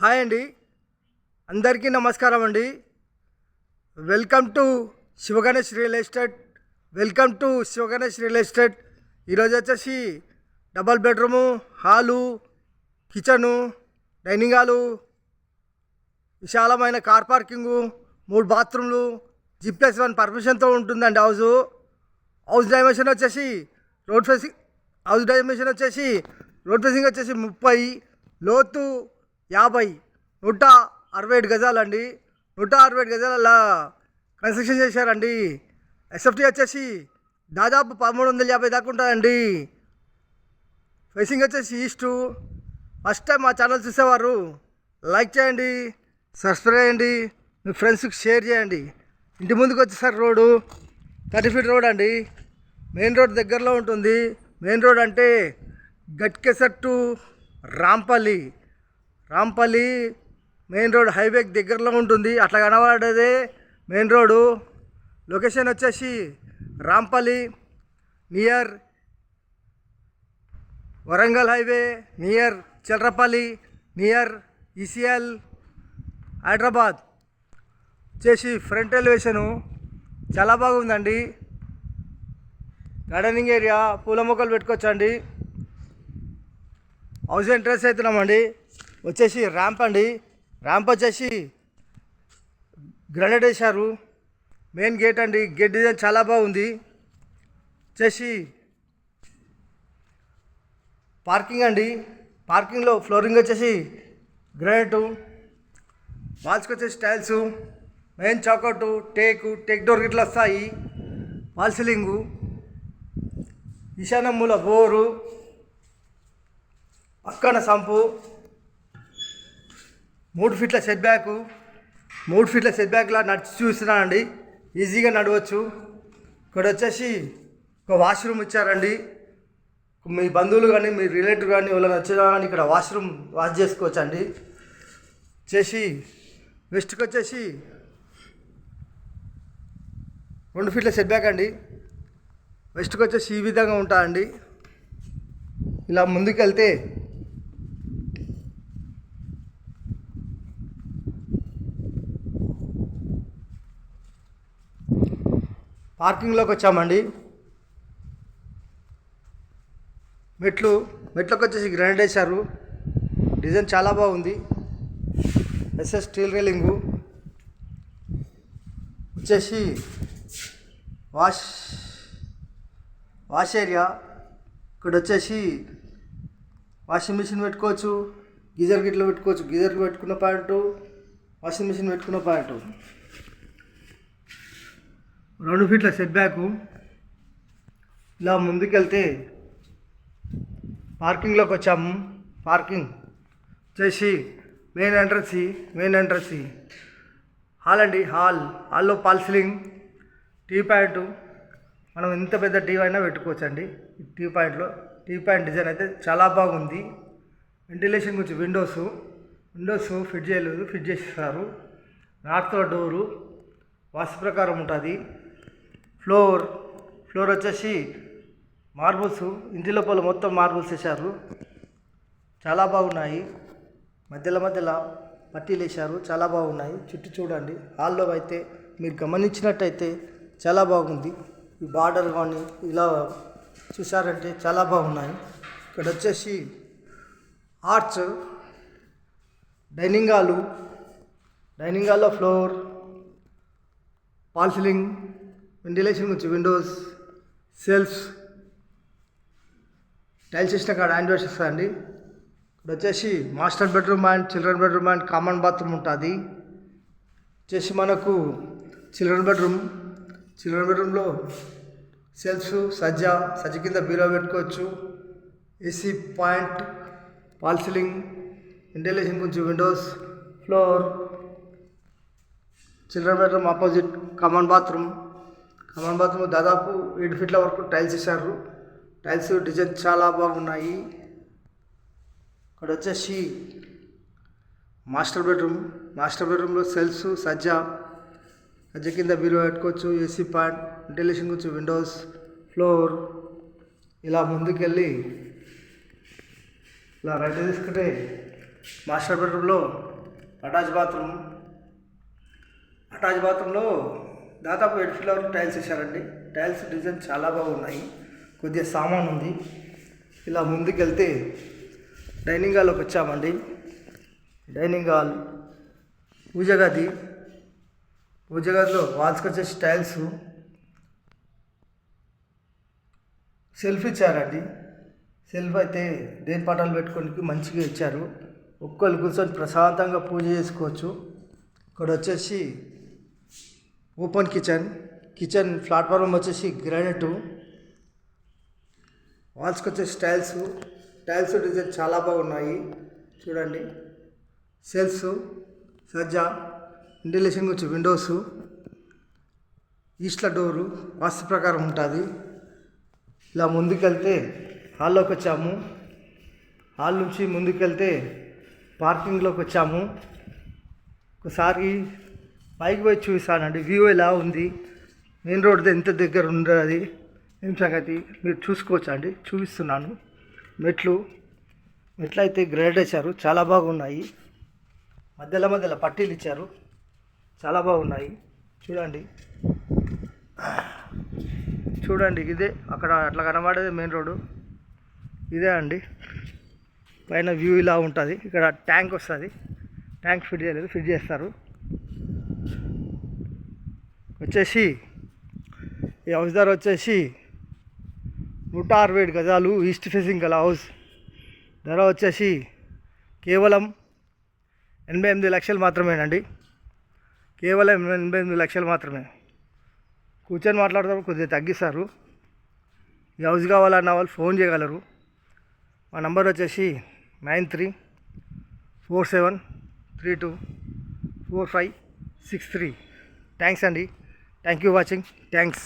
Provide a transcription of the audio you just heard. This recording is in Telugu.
హాయ్ అండి, అందరికీ నమస్కారం అండి. Welcome to Sivaganesh real estate. ఈరోజు వచ్చేసి double bedroom, hall, kitchen, dining hall, విశాలమైన కార్ పార్కింగు, 3 బాత్రూమ్లు, G+1 పర్మిషన్తో ఉంటుందండి. హౌస్ డైమెన్షన్ వచ్చేసి రోడ్ ఫేసింగ్ వచ్చేసి 30, లోతు 50, 167 గజాలండి. 167 గజాల కన్స్ట్రక్షన్ చేశారండి. ఎస్ఎఫ్టీ వచ్చేసి దాదాపు 1350 దాకా ఉంటుందండి. ఫేసింగ్ వచ్చేసి ఈస్టు. ఫస్ట్ టైం మా ఛానల్ చూసేవారు లైక్ చేయండి, సబ్స్క్రైబ్ చేయండి, మీ ఫ్రెండ్స్కి షేర్ చేయండి. ఇంటి ముందుకు వచ్చేసరి రోడ్డు 30 ఫీట్ రోడ్ అండి. మెయిన్ రోడ్ దగ్గరలో ఉంటుంది. మెయిన్ రోడ్ అంటే Ghatkesar to Rampalli main road highway దగ్గరలో ఉంటుంది. అట్లా కనబడేదే మెయిన్ రోడ్డు. లొకేషన్ వచ్చేసి Rampalli near Warangal highway, near Chilrapalli, near ECIL Hyderabad. వచ్చేసి ఫ్రంట్ ఎలివేషను చాలా బాగుందండి. గార్డెనింగ్ ఏరియా, పూల మొక్కలు పెట్టుకోవచ్చండి. హౌస్ ఎంట్రెన్స్ అవుతున్నామండి. వచ్చేసి ర్యాంప్ అండి. ర్యాంప్ వచ్చేసి గ్రానైట్ వేశారు. మెయిన్ గేట్ అండి. గేట్ డిజైన్ చాలా బాగుంది. వచ్చేసి పార్కింగ్ అండి. పార్కింగ్లో ఫ్లోరింగ్ వచ్చేసి గ్రానైట్, వాల్స్కి వచ్చేసి tiles, main chalk out, take door ఇట్లా వస్తాయి. వాల్ సీలింగు, ఈశాన్య మూల బోరు, పక్కన సంపు, 3 ఫీట్ల సెట్ బ్యాక్లా నడిచి చూస్తున్నానండి. ఈజీగా నడవచ్చు. ఇక్కడ వచ్చేసి ఒక వాష్రూమ్ ఇచ్చారండి. మీ బంధువులు కానీ మీ రిలేటివ్ కానీ వాళ్ళని వచ్చినా కానీ ఇక్కడ వాష్ చేసుకోవచ్చండి. వచ్చేసి వెస్ట్కి వచ్చేసి 2 ఫీట్ల సెట్ బ్యాక్ అండి. వెస్ట్కి వచ్చేసి ఈ విధంగా ఉంటుందండి. ఇలా ముందుకు వెళ్తే పార్కింగ్లోకి వచ్చామండి. మెట్లకు వచ్చేసి గ్రానైట్ వేశారు. డిజైన్ చాలా బాగుంది. SS steel railing. వచ్చేసి వాష్ ఏరియా. ఇక్కడ వచ్చేసి వాషింగ్ మిషన్ పెట్టుకోవచ్చు, గీజర్ గిట్ల పెట్టుకోవచ్చు. గీజర్కి పెట్టుకున్న పాయింట్, వాషింగ్ మిషన్ పెట్టుకున్న పాయింట్. 2 ఫీట్ల సెట్ బ్యాకు. ఇలా ముందుకెళ్తే పార్కింగ్లోకి వచ్చాము. పార్కింగ్ వచ్చేసి మెయిన్ ఎంట్రన్స్ హాల్ అండి. హాల్లో పాల్ సీలింగ్, టీ పాయింట్. మనం ఎంత పెద్ద టీ అయినా పెట్టుకోవచ్చు అండి. టీ పాయింట్ డిజైన్ అయితే చాలా బాగుంది. వెంటిలేషన్ గురించి విండోస్ ఫిట్ చేయలేదు, ఫిట్ చేసేస్తారు. నార్త్లో డోరు వాస్తు ప్రకారం ఉంటుంది. ఫ్లోర్ వచ్చేసి మార్బుల్స్. ఇంటి లోపల మొత్తం మార్బుల్స్ వేశారు. చాలా బాగున్నాయి. మధ్యలో పట్టీలు వేశారు. చాలా బాగున్నాయి. చుట్టూ చూడండి. హాల్లో అయితే మీరు గమనించినట్టయితే చాలా బాగుంది. ఈ బార్డర్ కానీ ఇలా చూసారంటే చాలా బాగున్నాయి. ఇక్కడ వచ్చేసి ఆర్చ్, డైనింగ్ హాల్లో ఫ్లోర్, ఫాల్ సీలింగ్, వెంటిలేషన్ గురించి విండోస్, సెల్ఫ్స్, టైల్స్ వేసిన కాడ హ్యాండ్ వాష్ వస్తుందండి. ఇక్కడ వచ్చేసి master bedroom and children bedroom and common bathroom ఉంటుంది. వచ్చేసి మనకు చిల్డ్రన్ బెడ్రూమ్లో సెల్ఫ్స్, సజ్జ కింద బీరో పెట్టుకోవచ్చు. AC point, fall ceiling, ventilation గురించి windows, floor. Children bedroom opposite common bathroom దాదాపు 7 ఫీట్ల వరకు టైల్స్ వేశారు. టైల్స్ డిజైన్ చాలా బాగున్నాయి. ఇక్కడ వచ్చేసి మాస్టర్ బెడ్రూమ్లో సెల్ఫ్స్, సజ్జ కింద బీరో పెట్టుకోవచ్చు. ఏసీ పాయింట్, వెంటిలేషన్ గురించి విండోస్, ఫ్లోర్. ఇలా ముందుకెళ్ళి ఇలా రైట్ తీసుకుంటే మాస్టర్ బెడ్రూమ్లో అటాచ్ బాత్రూమ్. అటాచ్ బాత్రూంలో దాదాపు 7 ఫీట్ వరకు టైల్స్ వేసారండి. టైల్స్ డిజైన్ చాలా బాగున్నాయి. కొద్దిగా సామాన్ ఉంది. ఇలా ముందుకెళ్తే డైనింగ్ హాల్లోకి వచ్చామండి. డైనింగ్ హాల్, పూజ గది. పూజ గదిలో వాల్స్కి వచ్చేసి టైల్స్, సెల్ఫ్ ఇచ్చారండి. సెల్ఫ్ అయితే దేని పటాలు పెట్టుకోనికి మంచిగా ఇచ్చారు. ఒక్కళ్ళు కూర్చొని ప్రశాంతంగా పూజ చేసుకోవచ్చు. ఇక్కడ వచ్చేసి ఓపెన్ కిచెన్ ప్లాట్ఫామ్ వచ్చేసి గ్రానైట్. వాల్స్కి వచ్చేసి టైల్స్ డిజైన్ చాలా బాగున్నాయి చూడండి. సెల్ఫ్స్, సజ్జా, వెంటిలేషన్ వచ్చి విండోస్, ఈస్ట్ల డోరు వాస్తు ప్రకారం ఉంటుంది. ఇలా ముందుకెళ్తే హాల్లోకి వచ్చాము. హాల్ నుంచి ముందుకెళ్తే పార్కింగ్లోకి వచ్చాము. ఒకసారి పైకి పోయి చూసానండి, వ్యూ ఎలా ఉంది, మెయిన్ రోడ్ ఎంత దగ్గర ఉండదు ఏం సంగతి మీరు చూసుకోవచ్చండి. చూపిస్తున్నాను. మెట్లు అయితే గ్రేడ్ వేశారు, చాలా బాగున్నాయి. మధ్యలో పట్టీలు ఇచ్చారు, చాలా బాగున్నాయి. చూడండి ఇదే అక్కడ అట్లా కనబడేది మెయిన్ రోడ్డు ఇదే అండి. పైన వ్యూ ఇలా ఉంటుంది. ఇక్కడ ట్యాంక్ వస్తుంది. ట్యాంక్ ఫిట్ చేయలేదు, ఫిట్ చేస్తారు. వచ్చేసి ఈ హౌస్ ధర వచ్చేసి 167 గజాలు, ఈస్ట్ ఫేసింగ్ గల హౌస్. ధర వచ్చేసి కేవలం 88 లక్షలు మాత్రమేనండి. కేవలం 88 లక్షలు మాత్రమే. కూర్చొని మాట్లాడతారు, కొద్దిగా తగ్గిస్తారు. ఈ హౌస్ కావాలన్న వాళ్ళు ఫోన్ చేయగలరు. మా నంబర్ వచ్చేసి 9347324563. థ్యాంక్స్ అండి. Thank you watching. థ్యాంక్స్.